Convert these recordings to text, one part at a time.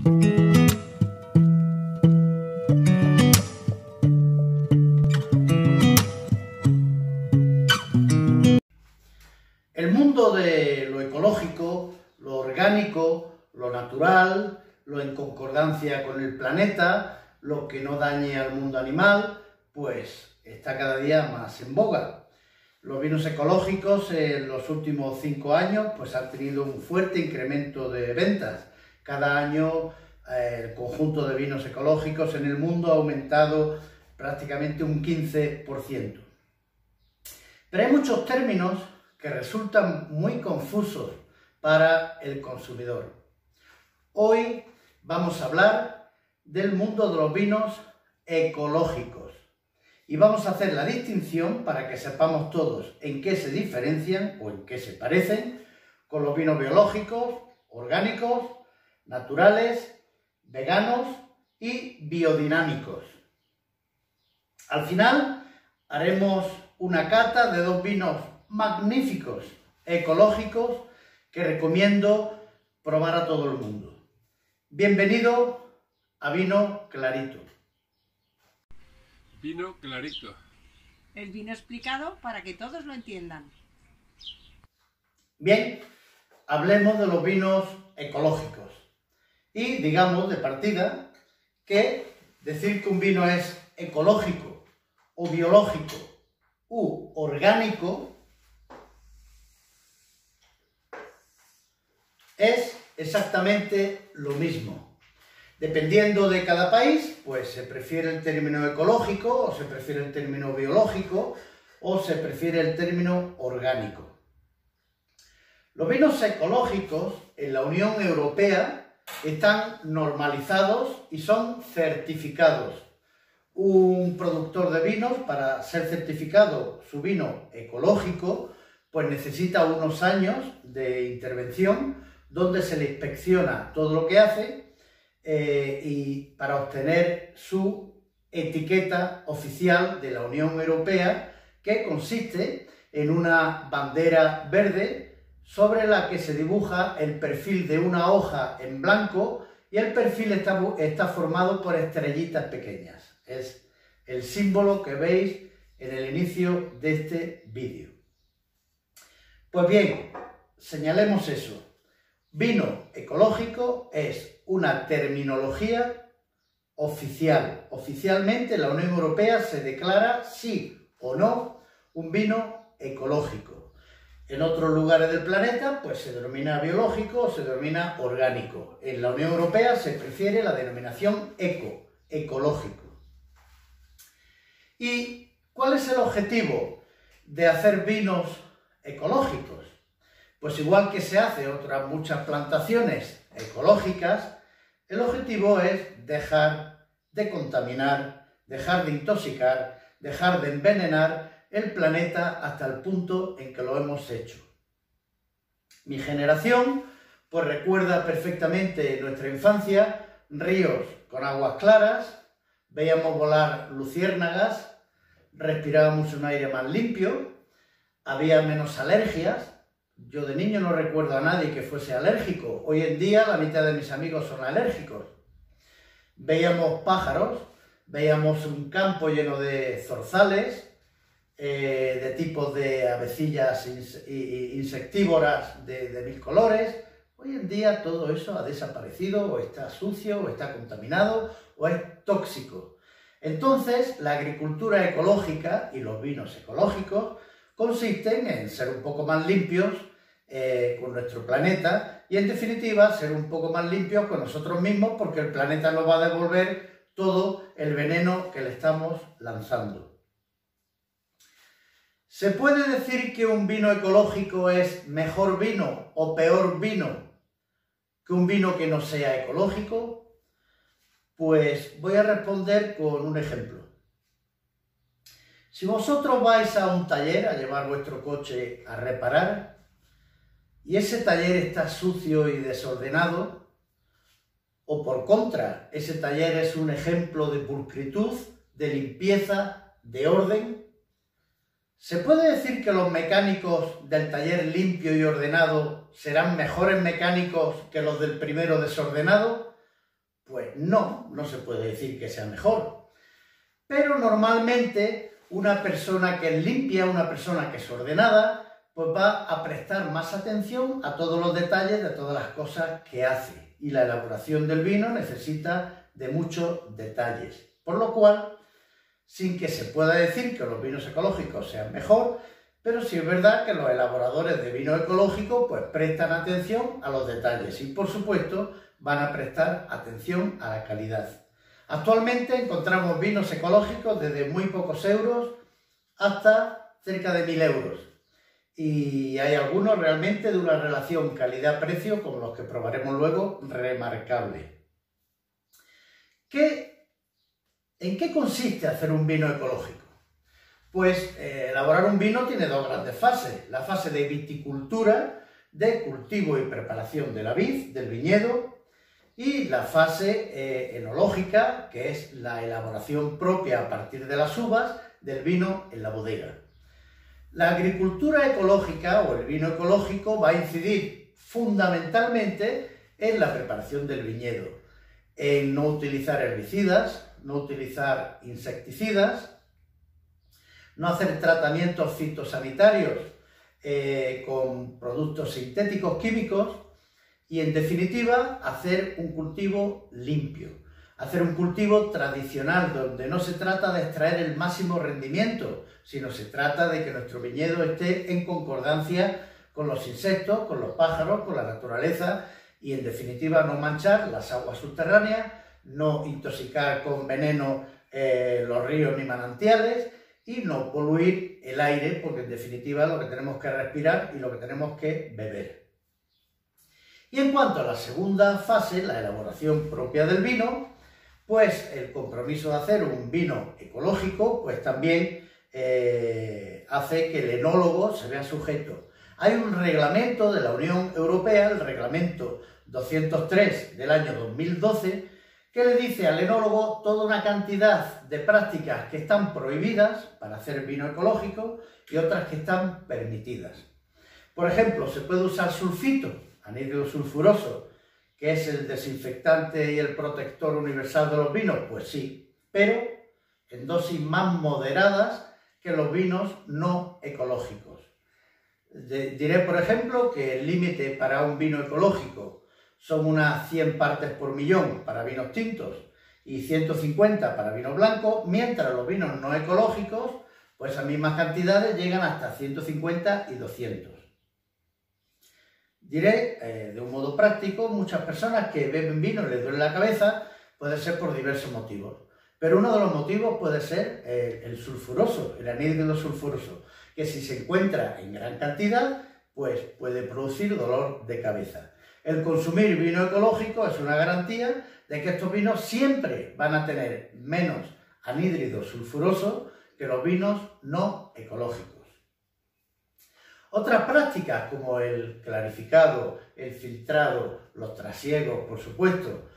El mundo de lo ecológico, lo orgánico, lo natural, lo en concordancia con el planeta, lo que no dañe al mundo animal, pues está cada día más en boga. Los vinos ecológicos en los últimos 5 años pues han tenido un fuerte incremento de ventas. Cada año el conjunto de vinos ecológicos en el mundo ha aumentado prácticamente un 15%. Pero hay muchos términos que resultan muy confusos para el consumidor. Hoy vamos a hablar del mundo de los vinos ecológicos y vamos a hacer la distinción para que sepamos todos en qué se diferencian o en qué se parecen con los vinos biológicos, orgánicos, naturales, veganos y biodinámicos. Al final haremos una cata de 2 vinos magníficos, ecológicos, que recomiendo probar a todo el mundo. Bienvenido a Vino Clarito. Vino Clarito. El vino explicado para que todos lo entiendan. Bien, hablemos de los vinos ecológicos. Y digamos de partida que decir que un vino es ecológico o biológico u orgánico es exactamente lo mismo. Dependiendo de cada país, pues se prefiere el término ecológico, o se prefiere el término biológico, o se prefiere el término orgánico. Los vinos ecológicos en la Unión Europea están normalizados y son certificados. Un productor de vinos, para ser certificado su vino ecológico, pues necesita unos años de intervención donde se le inspecciona todo lo que hace y para obtener su etiqueta oficial de la Unión Europea, que consiste en una bandera verde sobre la que se dibuja el perfil de una hoja en blanco y el perfil está formado por estrellitas pequeñas. Es el símbolo que veis en el inicio de este vídeo. Pues bien, señalemos eso. Vino ecológico es una terminología oficial. Oficialmente la Unión Europea se declara sí o no un vino ecológico. En otros lugares del planeta pues se denomina biológico o se denomina orgánico. En la Unión Europea se prefiere la denominación ecológico. ¿Y cuál es el objetivo de hacer vinos ecológicos? Pues igual que se hace otras muchas plantaciones ecológicas, el objetivo es dejar de contaminar, dejar de intoxicar, dejar de envenenar el planeta hasta el punto en que lo hemos hecho. Mi generación pues recuerda perfectamente nuestra infancia, ríos con aguas claras, veíamos volar luciérnagas, respirábamos un aire más limpio, había menos alergias. Yo de niño no recuerdo a nadie que fuese alérgico. Hoy en día la mitad de mis amigos son alérgicos. Veíamos pájaros, veíamos un campo lleno de zorzales, de tipos de avecillas insectívoras de 1000 colores. Hoy en día todo eso ha desaparecido, o está sucio, o está contaminado, o es tóxico. Entonces, la agricultura ecológica y los vinos ecológicos consisten en ser un poco más limpios con nuestro planeta y, en definitiva, ser un poco más limpios con nosotros mismos, porque el planeta nos va a devolver todo el veneno que le estamos lanzando. ¿Se puede decir que un vino ecológico es mejor vino o peor vino que un vino que no sea ecológico? Pues voy a responder con un ejemplo. Si vosotros vais a un taller a llevar vuestro coche a reparar y ese taller está sucio y desordenado, o por contra, ese taller es un ejemplo de pulcritud, de limpieza, de orden, ¿se puede decir que los mecánicos del taller limpio y ordenado serán mejores mecánicos que los del primero desordenado? Pues no se puede decir que sea mejor. Pero normalmente una persona que es limpia, una persona que es ordenada, pues va a prestar más atención a todos los detalles de todas las cosas que hace. Y la elaboración del vino necesita de muchos detalles. Por lo cual, sin que se pueda decir que los vinos ecológicos sean mejor, pero sí es verdad que los elaboradores de vino ecológico pues prestan atención a los detalles y, por supuesto, van a prestar atención a la calidad. Actualmente encontramos vinos ecológicos desde muy pocos euros hasta cerca de 1000 euros. Y hay algunos realmente de una relación calidad-precio, como los que probaremos luego, remarcable. ¿En qué consiste hacer un vino ecológico? Pues elaborar un vino tiene dos grandes fases. La fase de viticultura, de cultivo y preparación de la vid, del viñedo, y la fase enológica, que es la elaboración propia a partir de las uvas del vino en la bodega. La agricultura ecológica o el vino ecológico va a incidir fundamentalmente en la preparación del viñedo, en no utilizar herbicidas, no utilizar insecticidas, no hacer tratamientos fitosanitarios con productos sintéticos químicos y, en definitiva, hacer un cultivo limpio. Hacer un cultivo tradicional donde no se trata de extraer el máximo rendimiento, sino se trata de que nuestro viñedo esté en concordancia con los insectos, con los pájaros, con la naturaleza y, en definitiva, no manchar las aguas subterráneas, no intoxicar con veneno los ríos ni manantiales y no poluir el aire, porque en definitiva lo que tenemos que respirar y lo que tenemos que beber. Y en cuanto a la segunda fase, la elaboración propia del vino, pues el compromiso de hacer un vino ecológico, pues también hace que el enólogo se vea sujeto. Hay un reglamento de la Unión Europea, el reglamento 203 del año 2012, que le dice al enólogo toda una cantidad de prácticas que están prohibidas para hacer vino ecológico y otras que están permitidas. Por ejemplo, se puede usar sulfito, anhídrido sulfuroso, que es el desinfectante y el protector universal de los vinos, pues sí, pero en dosis más moderadas que los vinos no ecológicos. Diré, por ejemplo, que el límite para un vino ecológico son unas 100 partes por millón para vinos tintos y 150 para vino blanco, mientras los vinos no ecológicos, pues esas mismas cantidades llegan hasta 150 y 200. Diré, de un modo práctico, muchas personas que beben vino y les duele la cabeza, puede ser por diversos motivos. Pero uno de los motivos puede ser el sulfuroso, el anhídrido sulfuroso, que si se encuentra en gran cantidad, pues puede producir dolor de cabeza. El consumir vino ecológico es una garantía de que estos vinos siempre van a tener menos anhídrido sulfuroso que los vinos no ecológicos. Otras prácticas como el clarificado, el filtrado, los trasiegos, por supuesto,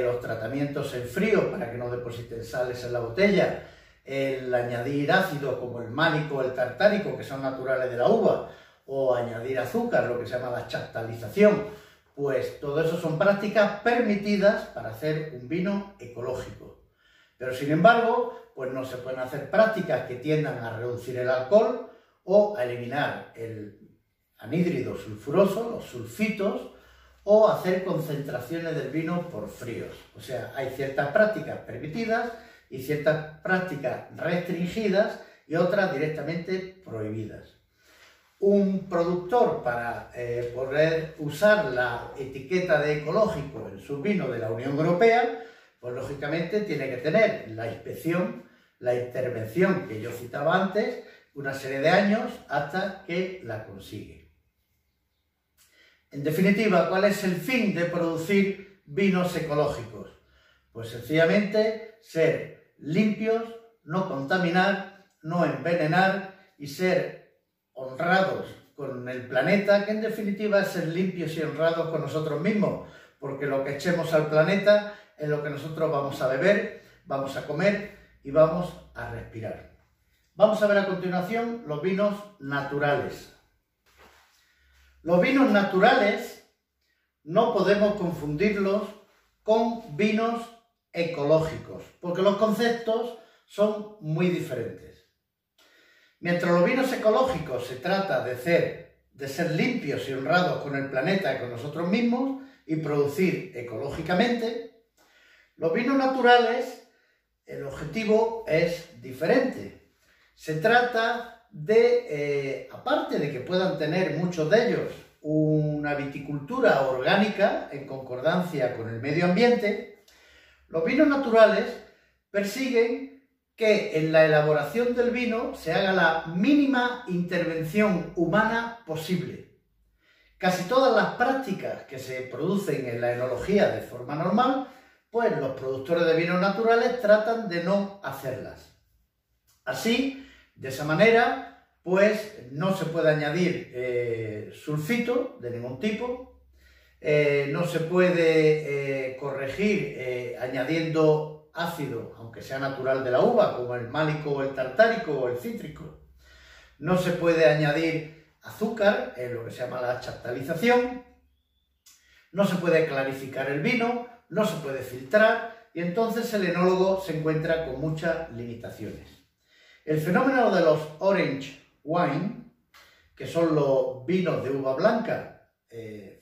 los tratamientos en frío para que no depositen sales en la botella, el añadir ácidos como el málico o el tartárico, que son naturales de la uva, o añadir azúcar, lo que se llama la chaptalización, pues todo eso son prácticas permitidas para hacer un vino ecológico. Pero sin embargo, pues no se pueden hacer prácticas que tiendan a reducir el alcohol o a eliminar el anhídrido sulfuroso, los sulfitos, o hacer concentraciones del vino por fríos. O sea, hay ciertas prácticas permitidas y ciertas prácticas restringidas y otras directamente prohibidas. Un productor, para poder usar la etiqueta de ecológico en su vino de la Unión Europea, pues lógicamente tiene que tener la inspección, la intervención que yo citaba antes, una serie de años hasta que la consigue. En definitiva, ¿cuál es el fin de producir vinos ecológicos? Pues sencillamente ser limpios, no contaminar, no envenenar y ser honrados con el planeta, que en definitiva es ser limpios y honrados con nosotros mismos, porque lo que echemos al planeta es lo que nosotros vamos a beber, vamos a comer y vamos a respirar. Vamos a ver a continuación los vinos naturales. Los vinos naturales no podemos confundirlos con vinos ecológicos, porque los conceptos son muy diferentes. Mientras los vinos ecológicos se trata de ser limpios y honrados con el planeta y con nosotros mismos y producir ecológicamente, los vinos naturales, el objetivo es diferente. Se trata de, aparte de que puedan tener muchos de ellos una viticultura orgánica en concordancia con el medio ambiente, los vinos naturales persiguen que en la elaboración del vino se haga la mínima intervención humana posible. Casi todas las prácticas que se producen en la enología de forma normal, pues los productores de vinos naturales tratan de no hacerlas. Así, de esa manera, pues no se puede añadir sulfito de ningún tipo, no se puede corregir añadiendo ácido, aunque sea natural de la uva, como el málico o el tartárico o el cítrico. No se puede añadir azúcar, en lo que se llama la chaptalización, no se puede clarificar el vino, no se puede filtrar, y entonces el enólogo se encuentra con muchas limitaciones. El fenómeno de los orange wine, que son los vinos de uva blanca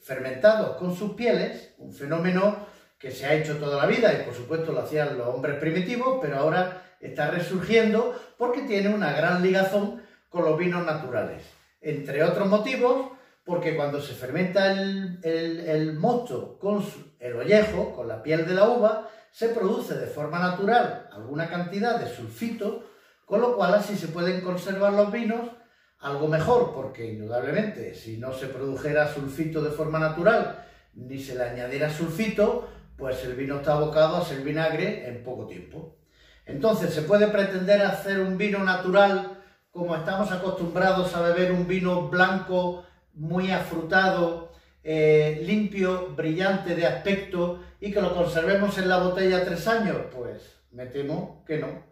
fermentados con sus pieles, un fenómeno que se ha hecho toda la vida y por supuesto lo hacían los hombres primitivos, pero ahora está resurgiendo porque tiene una gran ligazón con los vinos naturales. Entre otros motivos, porque cuando se fermenta el mosto con el ollejo, con la piel de la uva, se produce de forma natural alguna cantidad de sulfito, con lo cual así se pueden conservar los vinos algo mejor, porque indudablemente si no se produjera sulfito de forma natural ni se le añadiera sulfito, pues el vino está abocado a ser vinagre en poco tiempo. Entonces, ¿se puede pretender hacer un vino natural como estamos acostumbrados a beber un vino blanco muy afrutado, limpio, brillante de aspecto y que lo conservemos en la botella 3 años? Pues me temo que no,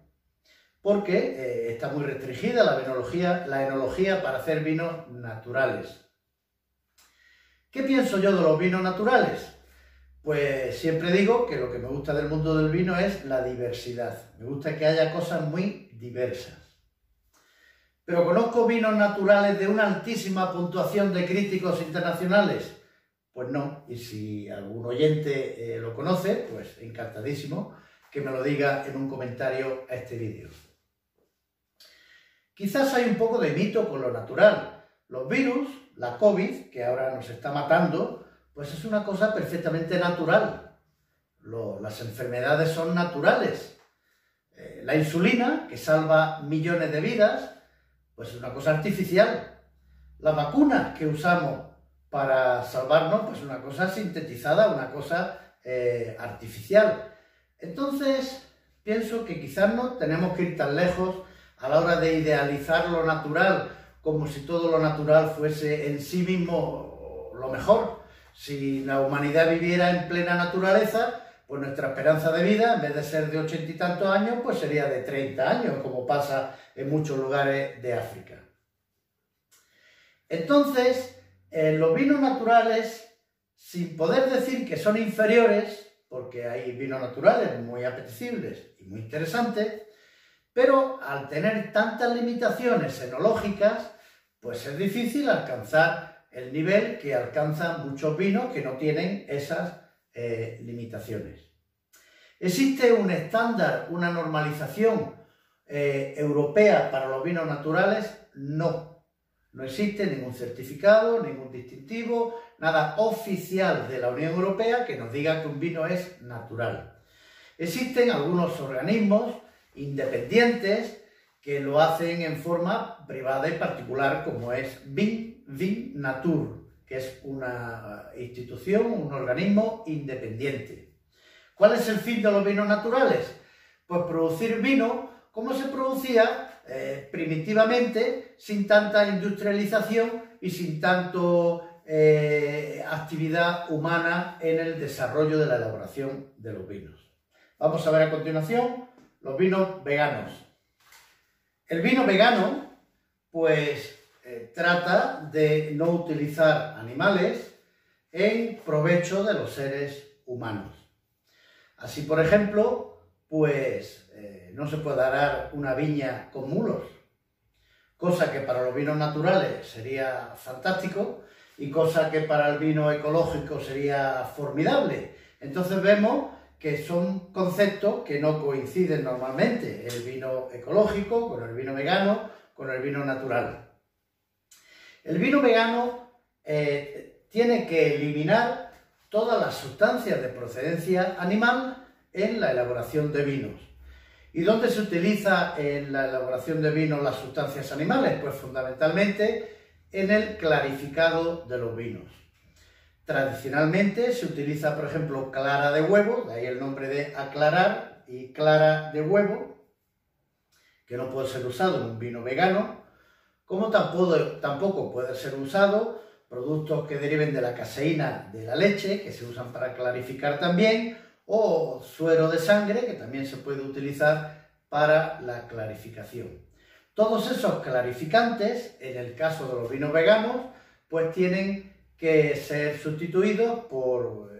porque está muy restringida la enología para hacer vinos naturales. ¿Qué pienso yo de los vinos naturales? Pues siempre digo que lo que me gusta del mundo del vino es la diversidad. Me gusta que haya cosas muy diversas. ¿Pero conozco vinos naturales de una altísima puntuación de críticos internacionales? Pues no, y si algún oyente lo conoce, pues encantadísimo que me lo diga en un comentario a este vídeo. Quizás hay un poco de mito con lo natural. Los virus, la COVID, que ahora nos está matando, pues es una cosa perfectamente natural. Las enfermedades son naturales. La insulina, que salva millones de vidas, pues es una cosa artificial. Las vacunas que usamos para salvarnos, pues es una cosa sintetizada, una cosa artificial. Entonces, pienso que quizás no tenemos que ir tan lejos a la hora de idealizar lo natural, como si todo lo natural fuese en sí mismo lo mejor. Si la humanidad viviera en plena naturaleza, pues nuestra esperanza de vida, en vez de ser de 80 y tantos años, pues sería de 30 años, como pasa en muchos lugares de África. Entonces, los vinos naturales, sin poder decir que son inferiores, porque hay vinos naturales muy apetecibles y muy interesantes, pero al tener tantas limitaciones enológicas, pues es difícil alcanzar el nivel que alcanzan muchos vinos que no tienen esas limitaciones. ¿Existe un estándar, una normalización europea para los vinos naturales? No. No existe ningún certificado, ningún distintivo, nada oficial de la Unión Europea que nos diga que un vino es natural. Existen algunos organismos independientes que lo hacen en forma privada y particular, como es Vin-Natur, que es una institución, un organismo independiente. ¿Cuál es el fin de los vinos naturales? Pues producir vino como se producía primitivamente, sin tanta industrialización y sin tanto actividad humana en el desarrollo de la elaboración de los vinos. Vamos a ver a continuación los vinos veganos. El vino vegano, pues, trata de no utilizar animales en provecho de los seres humanos. Así, por ejemplo, pues no se puede arar una viña con mulos, cosa que para los vinos naturales sería fantástico y cosa que para el vino ecológico sería formidable. Entonces vemos que son conceptos que no coinciden normalmente, el vino ecológico con el vino vegano, con el vino natural. El vino vegano tiene que eliminar todas las sustancias de procedencia animal en la elaboración de vinos. ¿Y dónde se utiliza en la elaboración de vinos las sustancias animales? Pues fundamentalmente en el clarificado de los vinos. Tradicionalmente se utiliza, por ejemplo, clara de huevo, de ahí el nombre de aclarar, y clara de huevo, que no puede ser usado en un vino vegano, como tampoco puede ser usado productos que deriven de la caseína de la leche, que se usan para clarificar también, o suero de sangre, que también se puede utilizar para la clarificación. Todos esos clarificantes, en el caso de los vinos veganos, pues tienen que ser sustituidos por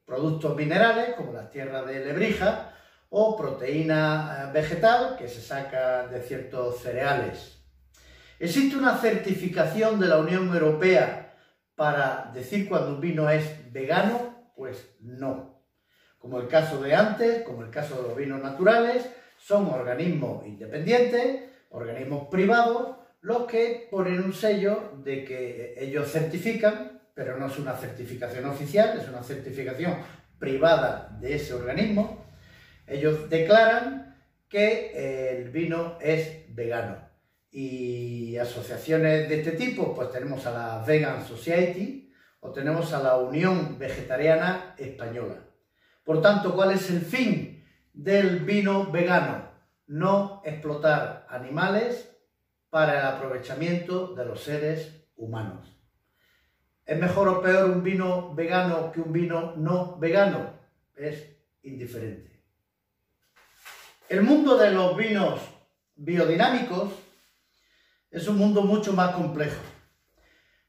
productos minerales, como la tierra de Lebrija, o proteína vegetal, que se saca de ciertos cereales. ¿Existe una certificación de la Unión Europea para decir cuando un vino es vegano? Pues no. Como el caso de antes, como el caso de los vinos naturales, son organismos independientes, organismos privados, los que ponen un sello de que ellos certifican, pero no es una certificación oficial, es una certificación privada de ese organismo. Ellos declaran que el vino es vegano. Y asociaciones de este tipo, pues tenemos a la Vegan Society o tenemos a la Unión Vegetariana Española. Por tanto, ¿cuál es el fin del vino vegano? No explotar animales para el aprovechamiento de los seres humanos. ¿Es mejor o peor un vino vegano que un vino no vegano? Es indiferente. El mundo de los vinos biodinámicos es un mundo mucho más complejo.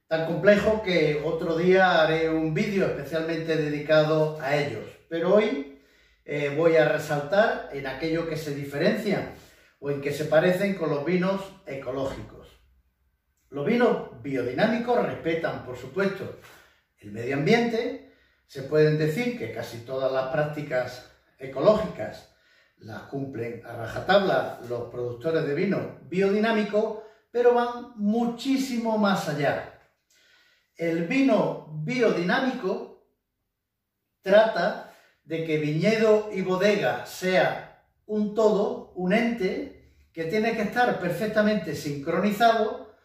Tan complejo que otro día haré un vídeo especialmente dedicado a ellos. Pero hoy voy a resaltar en aquello que se diferencian o en que se parecen con los vinos ecológicos. Los vinos biodinámicos respetan, por supuesto, el medio ambiente. Se pueden decir que casi todas las prácticas ecológicas las cumplen a rajatabla los productores de vino biodinámico, pero van muchísimo más allá. El vino biodinámico trata de que viñedo y bodega sea un todo, un ente, que tiene que estar perfectamente sincronizado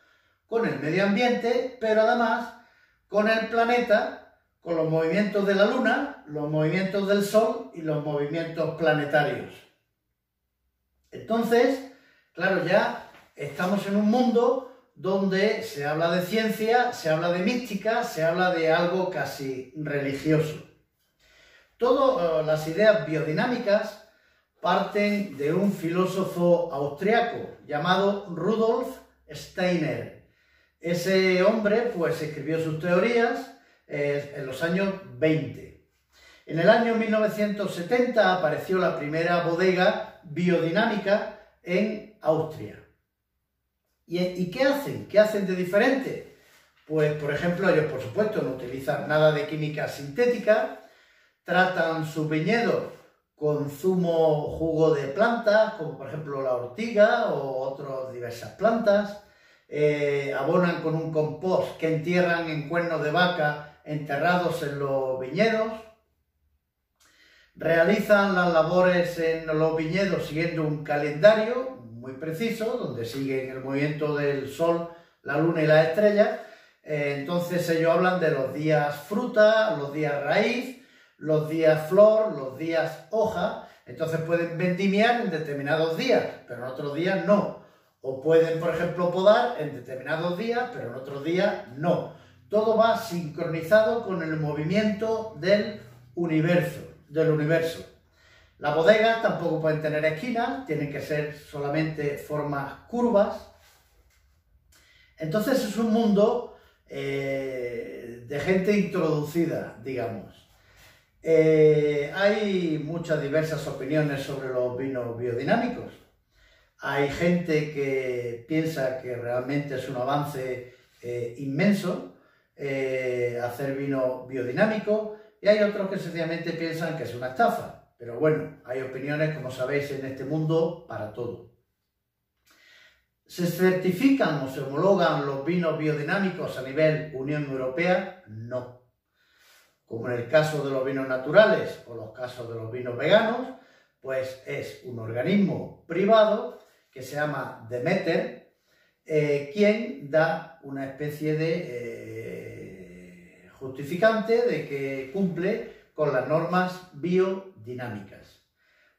con el medio ambiente, pero además con el planeta, con los movimientos de la luna, los movimientos del sol y los movimientos planetarios. Entonces, claro, ya estamos en un mundo donde se habla de ciencia, se habla de mística, se habla de algo casi religioso. Todas las ideas biodinámicas parten de un filósofo austriaco llamado Rudolf Steiner. Ese hombre pues escribió sus teorías en los años 20. En el año 1970 apareció la primera bodega biodinámica en Austria. ¿Y qué hacen? ¿Qué hacen de diferente? Pues, por ejemplo, ellos, por supuesto, no utilizan nada de química sintética, tratan sus viñedos con jugo de plantas, como por ejemplo la ortiga o otras diversas plantas, abonan con un compost que entierran en cuernos de vaca enterrados en los viñedos, realizan las labores en los viñedos siguiendo un calendario muy preciso, donde siguen el movimiento del sol, la luna y las estrellas. Entonces ellos hablan de los días fruta, los días raíz, los días flor, los días hoja. Entonces pueden vendimiar en determinados días, pero en otros días no. O pueden, por ejemplo, podar en determinados días, pero en otros días no. Todo va sincronizado con el movimiento del universo. Las bodegas tampoco pueden tener esquinas, tienen que ser solamente formas curvas. Entonces es un mundo de gente introducida, digamos. Hay muchas diversas opiniones sobre los vinos biodinámicos. Hay gente que piensa que realmente es un avance inmenso hacer vino biodinámico, y hay otros que sencillamente piensan que es una estafa. Pero bueno, hay opiniones, como sabéis, en este mundo para todo. ¿Se certifican o se homologan los vinos biodinámicos a nivel Unión Europea? No. Como en el caso de los vinos naturales o los casos de los vinos veganos, pues es un organismo privado que se llama Demeter, quien da una especie de justificante de que cumple con las normas biodinámicas.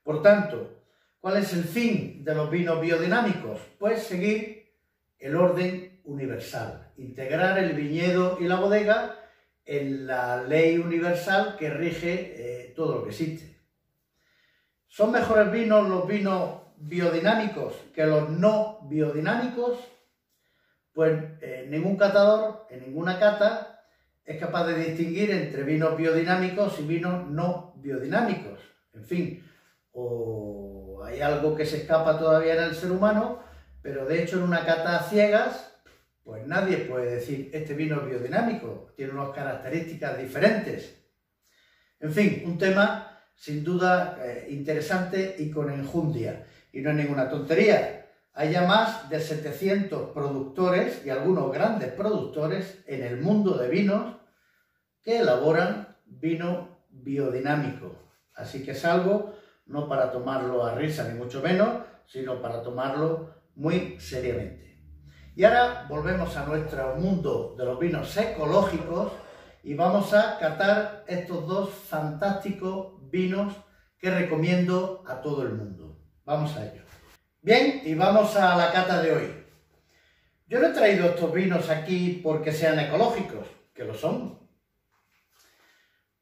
Por tanto, ¿cuál es el fin de los vinos biodinámicos? Pues seguir el orden universal, integrar el viñedo y la bodega en la ley universal que rige todo lo que existe. ¿Son mejores vinos los vinos biodinámicos que los no biodinámicos? Pues ningún catador, en ninguna cata, es capaz de distinguir entre vinos biodinámicos y vinos no biodinámicos. En fin, o hay algo que se escapa todavía en el ser humano, pero de hecho en una cata a ciegas, pues nadie puede decir, este vino es biodinámico, tiene unas características diferentes. En fin, un tema sin duda interesante y con enjundia. Y no es ninguna tontería. Hay ya más de 700 productores y algunos grandes productores en el mundo de vinos que elaboran vino biodinámico. Así que es algo no para tomarlo a risa ni mucho menos, sino para tomarlo muy seriamente. Y ahora volvemos a nuestro mundo de los vinos ecológicos y vamos a catar estos dos fantásticos vinos que recomiendo a todo el mundo. Vamos a ello. Bien, y vamos a la cata de hoy. Yo no he traído estos vinos aquí porque sean ecológicos, que lo son.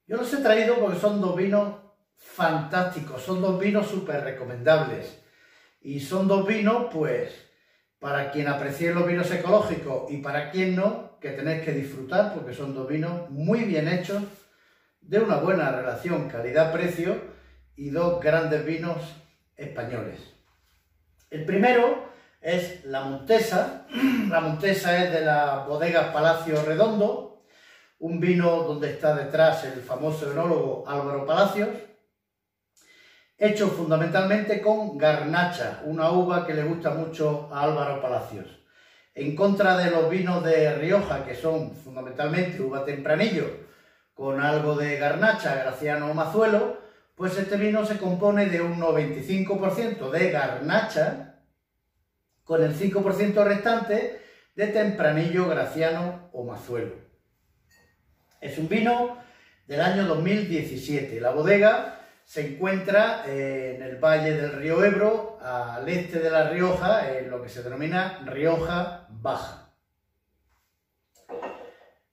Yo los he traído porque son dos vinos fantásticos, son dos vinos súper recomendables. Y son dos vinos, pues, para quien aprecie los vinos ecológicos y para quien no, que tenéis que disfrutar porque son dos vinos muy bien hechos, de una buena relación calidad-precio y dos grandes vinos españoles. El primero es la Montesa. La Montesa es de la bodega Palacio Redondo, un vino donde está detrás el famoso enólogo Álvaro Palacios, hecho fundamentalmente con garnacha, una uva que le gusta mucho a Álvaro Palacios. En contra de los vinos de Rioja, que son fundamentalmente uva tempranillo, con algo de garnacha, graciano o mazuelo, pues este vino se compone de un 95% de garnacha, con el 5% restante de tempranillo, graciano o mazuelo. Es un vino del año 2017. La bodega se encuentra en el valle del río Ebro, al este de La Rioja, en lo que se denomina Rioja Baja.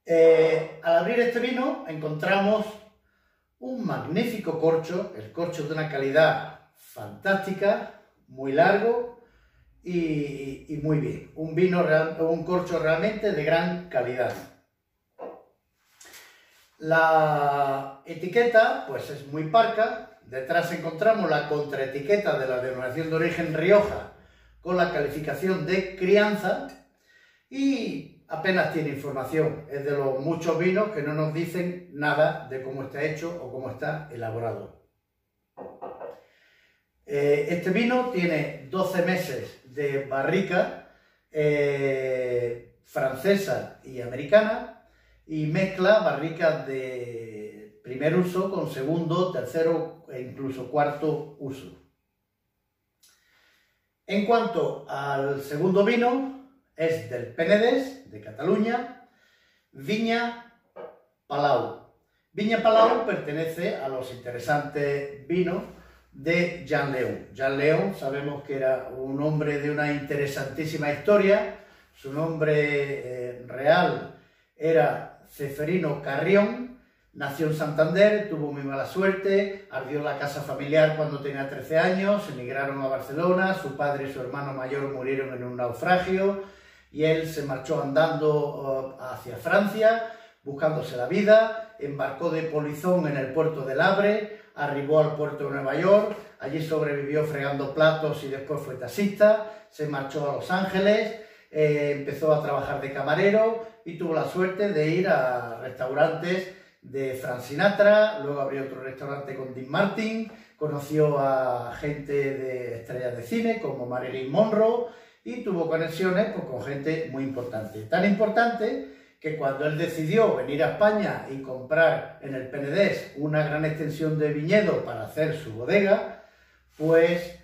Al abrir este vino encontramos un magnífico corcho, el corcho de una calidad fantástica, muy largo y muy bien. Un corcho realmente de gran calidad. La etiqueta pues es muy parca. Detrás encontramos la contraetiqueta de la denominación de origen Rioja con la calificación de crianza y apenas tiene información. Es de los muchos vinos que no nos dicen nada de cómo está hecho o cómo está elaborado. Este vino tiene 12 meses de barrica francesa y americana, y mezcla barricas de primer uso con segundo, tercero e incluso cuarto uso. En cuanto al segundo vino, es del Penedès, de Cataluña, Viña Palau. Viña Palau pertenece a los interesantes vinos de Jean León. Jean León sabemos que era un hombre de una interesantísima historia. Su nombre real era Ceferino Carrión, nació en Santander, tuvo muy mala suerte, ardió la casa familiar cuando tenía 13 años, emigraron a Barcelona, su padre y su hermano mayor murieron en un naufragio y él se marchó andando hacia Francia, buscándose la vida, embarcó de polizón en el puerto del Havre, arribó al puerto de Nueva York, allí sobrevivió fregando platos y después fue taxista, se marchó a Los Ángeles, empezó a trabajar de camarero y tuvo la suerte de ir a restaurantes de Frank Sinatra, luego abrió otro restaurante con Dean Martin, conoció a gente de estrellas de cine como Marilyn Monroe y tuvo conexiones pues, con gente muy importante. Tan importante que cuando él decidió venir a España y comprar en el Penedès una gran extensión de viñedo para hacer su bodega, pues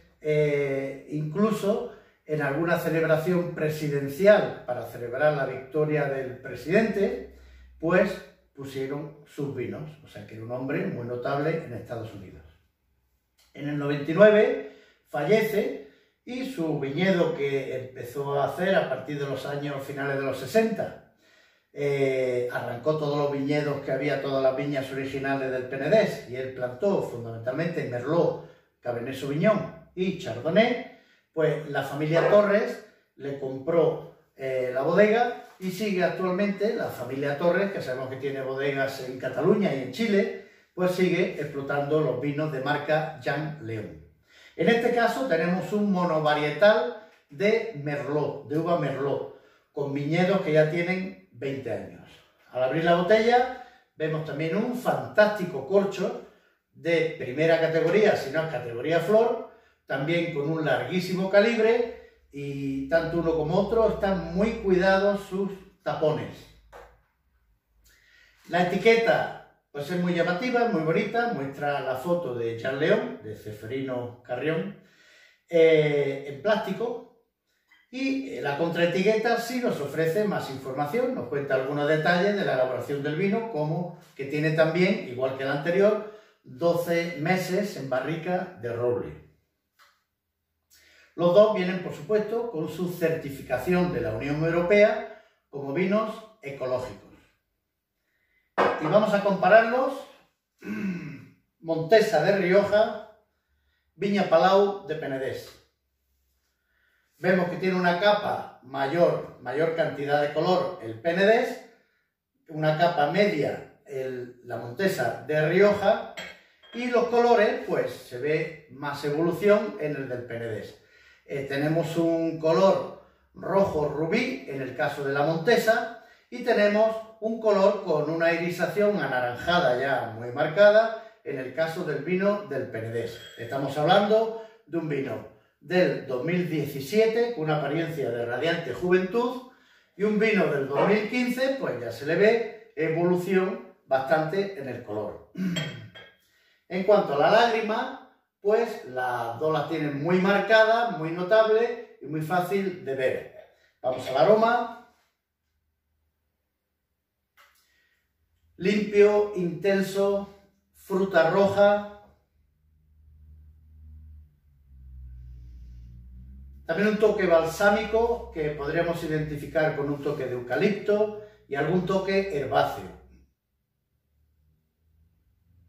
incluso en alguna celebración presidencial para celebrar la victoria del presidente, pues pusieron sus vinos, o sea que era un hombre muy notable en Estados Unidos. En el 99 fallece y su viñedo que empezó a hacer a partir de los años finales de los 60, arrancó todos los viñedos que había, todas las viñas originales del Penedès y él plantó fundamentalmente Merlot, Cabernet Sauvignon y Chardonnay, pues la familia Torres le compró la bodega y sigue actualmente la familia Torres, que sabemos que tiene bodegas en Cataluña y en Chile, pues sigue explotando los vinos de marca Jean León. En este caso tenemos un monovarietal de Merlot, de uva Merlot, con viñedos que ya tienen 20 años. Al abrir la botella vemos también un fantástico corcho de primera categoría, si no es categoría flor, también con un larguísimo calibre y tanto uno como otro están muy cuidados sus tapones. La etiqueta pues es muy llamativa, muy bonita, muestra la foto de Jean León, de Ceferino Carrión, en plástico. Y la contraetiqueta sí nos ofrece más información, nos cuenta algunos detalles de la elaboración del vino, como que tiene también, igual que el anterior, 12 meses en barrica de roble. Los dos vienen, por supuesto, con su certificación de la Unión Europea como vinos ecológicos. Y vamos a compararlos. Montesa de Rioja, Viña Palau de Penedès. Vemos que tiene una capa mayor cantidad de color el Penedès, una capa media la Montesa de Rioja y los colores pues se ve más evolución en el del Penedès. Tenemos un color rojo rubí en el caso de la Montesa y tenemos un color con una irisación anaranjada ya muy marcada en el caso del vino del Penedès. Estamos hablando de un vino del 2017 con una apariencia de radiante juventud y un vino del 2015 pues ya se le ve evolución bastante en el color. En cuanto a la lágrima, pues las dos las tienen muy marcadas, muy notable y muy fácil de ver. Vamos al aroma. Limpio, intenso, fruta roja. También un toque balsámico que podríamos identificar con un toque de eucalipto y algún toque herbáceo.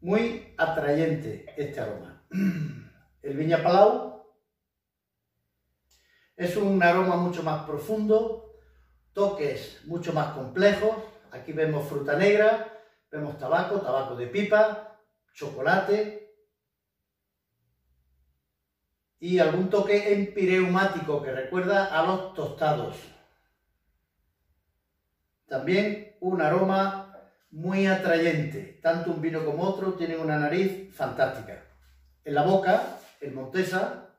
Muy atrayente este aroma. El Viña Palau es un aroma mucho más profundo, toques mucho más complejos. Aquí vemos fruta negra, vemos tabaco de pipa, chocolate y algún toque empireumático que recuerda a los tostados. También un aroma muy atrayente. Tanto un vino como otro tienen una nariz fantástica. En la boca, el Montesa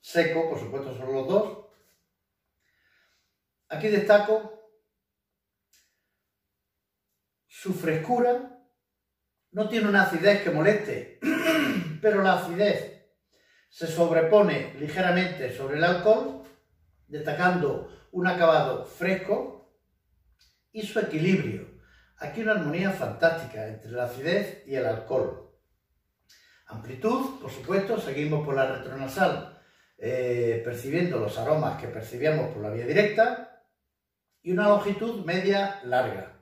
seco, por supuesto son los dos. Aquí destaco su frescura, no tiene una acidez que moleste, pero la acidez se sobrepone ligeramente sobre el alcohol, destacando un acabado fresco y su equilibrio. Aquí una armonía fantástica entre la acidez y el alcohol. Amplitud, por supuesto, seguimos por la retronasal, percibiendo los aromas que percibíamos por la vía directa, y una longitud media larga.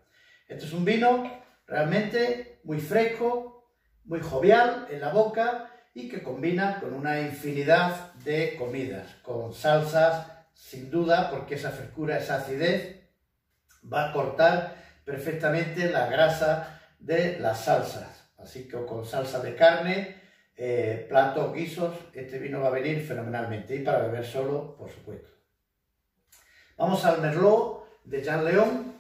Este es un vino realmente muy fresco, muy jovial en la boca y que combina con una infinidad de comidas, con salsas, sin duda, porque esa frescura, esa acidez va a cortar perfectamente la grasa de las salsas. Así que con salsa de carne, platos, guisos, este vino va a venir fenomenalmente. Y para beber solo, por supuesto. Vamos al Merlot de Jean León.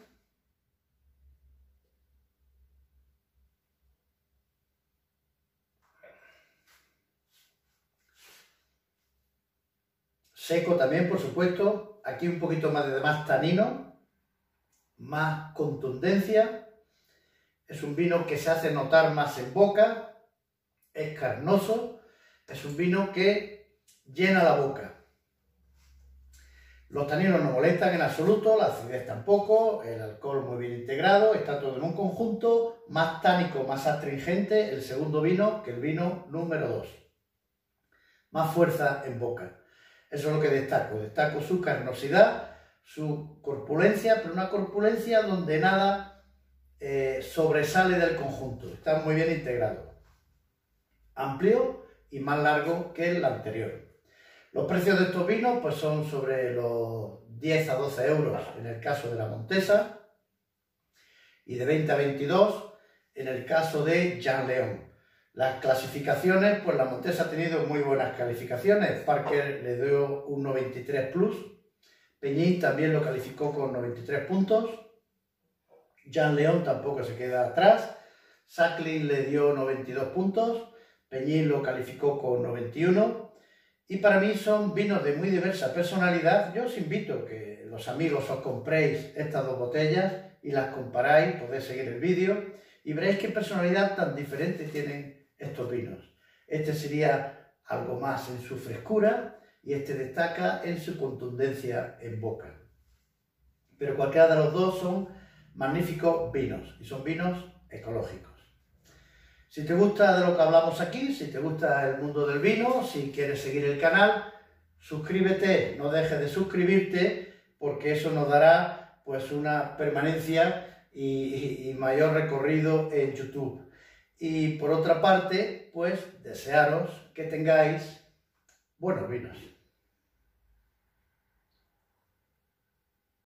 Seco también, por supuesto. Aquí un poquito más tanino, más contundencia. Es un vino que se hace notar más en boca, es carnoso, es un vino que llena la boca. Los taninos no molestan en absoluto, la acidez tampoco, el alcohol muy bien integrado, está todo en un conjunto, más tánico, más astringente el segundo vino que el vino número 2. Más fuerza en boca. Eso es lo que destaco su carnosidad, su corpulencia, pero una corpulencia donde nada sobresale del conjunto, está muy bien integrado. Amplio y más largo que el anterior. Los precios de estos vinos pues son sobre los 10 a 12 euros en el caso de la Montesa y de 20 a 22 en el caso de Jean León. Las clasificaciones, pues la Montesa ha tenido muy buenas calificaciones. Parker le dio un 93 plus, Peñín también lo calificó con 93 puntos, Jean León tampoco se queda atrás, Sacklin le dio 92 puntos, Peñín lo calificó con 91 y para mí son vinos de muy diversa personalidad. Yo os invito a que los amigos os compréis estas dos botellas y las comparáis, podéis seguir el vídeo y veréis qué personalidad tan diferente tienen estos vinos. Este sería algo más en su frescura y este destaca en su contundencia en boca. Pero cualquiera de los dos son magníficos vinos y son vinos ecológicos. Si te gusta de lo que hablamos aquí, si te gusta el mundo del vino, si quieres seguir el canal, suscríbete, no dejes de suscribirte porque eso nos dará pues una permanencia y mayor recorrido en YouTube. Y por otra parte, pues desearos que tengáis buenos vinos.